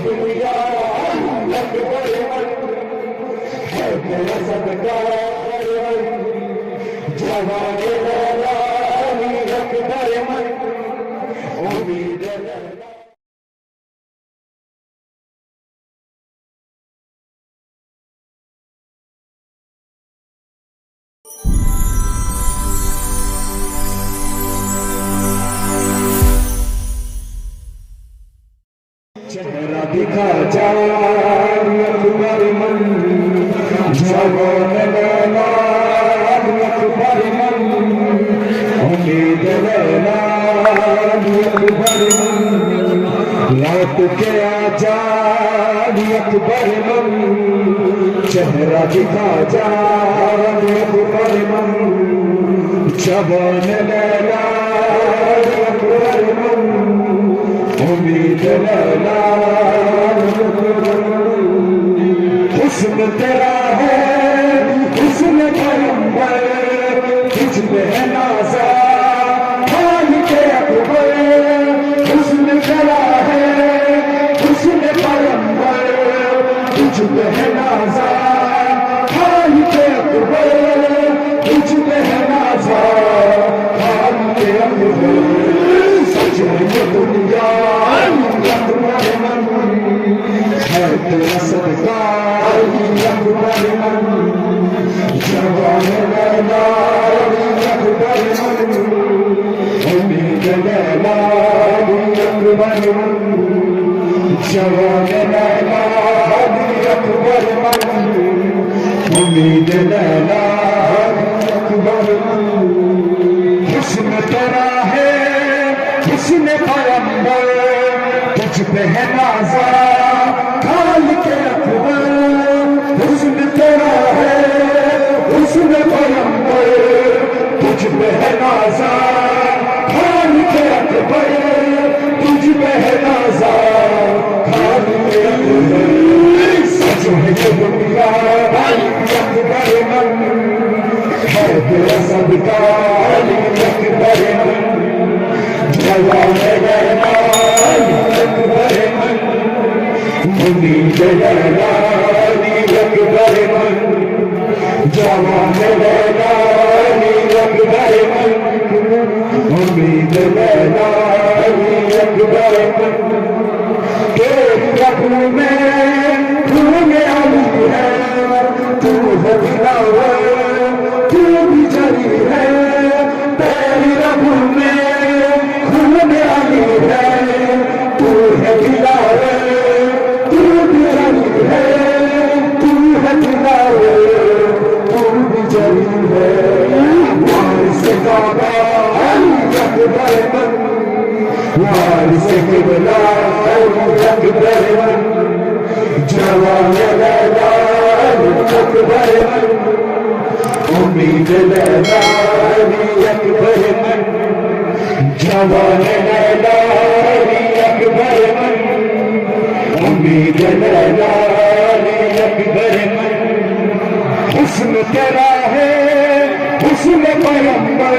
दुनिया अकबर है तेरा सदका जवान लैला अकबर उम्मीद लैला। चेहरा दिखा जान अकबर मन जवान लैला अकबर मन उम्मीद लैला अकबर मन रात के आजाद अकबर मन चेहरा दिखा जान अकबर मन जवान लैला अकबर मन उम्मीद लैला। हुस्न तेरा है हुस्न पैगंबर तुझ पे है नाज़ा खालिक़ अकबर। हुस्न तेरा है हुस्न पैगंबर तुझ पे है नाज़ा खालिक़ अकबर तुझ पे है नाज़ा खालिक़ अकबर। सच है ये दुनिया अकबर मन है तेरा सदका अकबर मन जवान लैला अकबर मन उम्मीद लैला अकबर मन जवान लैला अकबर मन उम्मीद लैला अकबर मन। हुस्न तेरा है हुस्न पैगंबर तुझ पे है नाज़ा खालिक़ अकबर। हुस्न तेरा है हुस्न पैगंबर तुझ पे है नाज़ा खालिक़ अकबर तुझ पे है नाज़ा खालिक़ अकबर। सच है ये दुनिया अकबर मन है तेरा सदका अकबर मन जवान लैला अकबर मन उम्मीद लैला अकबर मन जवान लैला अकबर मन उम्मीद लैला अकबर मन। तेरी रगों में खून आलू है तू है दिलावर तू भी जरी है। तेरी रगों में खून आलू है तू है दिलावर तू भी जरी है तू है दिलावर तू भी जरी है। वारिस काबा अकबर मन वारिस किबला अकबर मन जवान लैला अकबर मन उम्मीद लैला अकबर मन जवान लैला अकबर मन उम्मीद लैला अकबर मन। हुस्न तेरा है हुस्न पैगंबर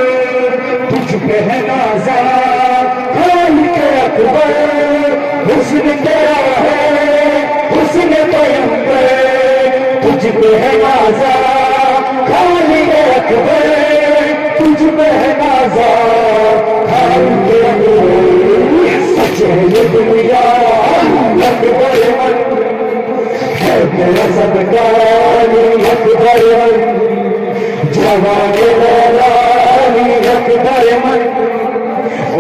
तुझ पे है नाज़ा खालिक़ अकबर। हुस्न तेरा है हुस्न पैगंबर तुझ पे है नाज़ा खालिक़ अकबर तुझ पे है नाज़ा खालिक़ अकबर। सच है ये दुनिया अकबर मन है तेरा सदका अकबर मन जवान लैला अकबर मन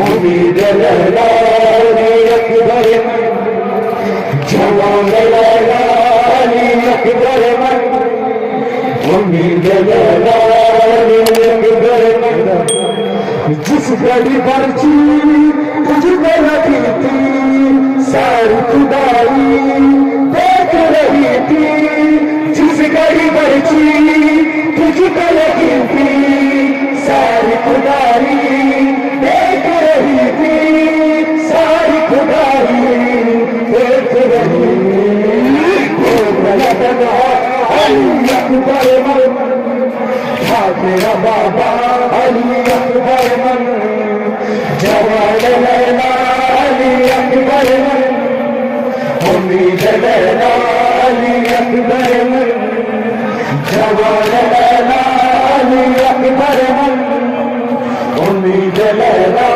उम्मीद लैला अकबर मन जवान लैला अकबर मन उम्मीद लैला अकबर मन। जिस घड़ी पर्ची तुझ पे लगी थी सारी खुदाई देख रही थी। जिस घड़ी पर्ची तुझ पे लगी थी सारी खुदाई देख रही थी सारी खुदाई देख रही थी। गलत अकबर मन था तेरा बाबा अकबर मन जवान Laila Ali Akbar Jawar Laila Ali Akbar Umeed Laila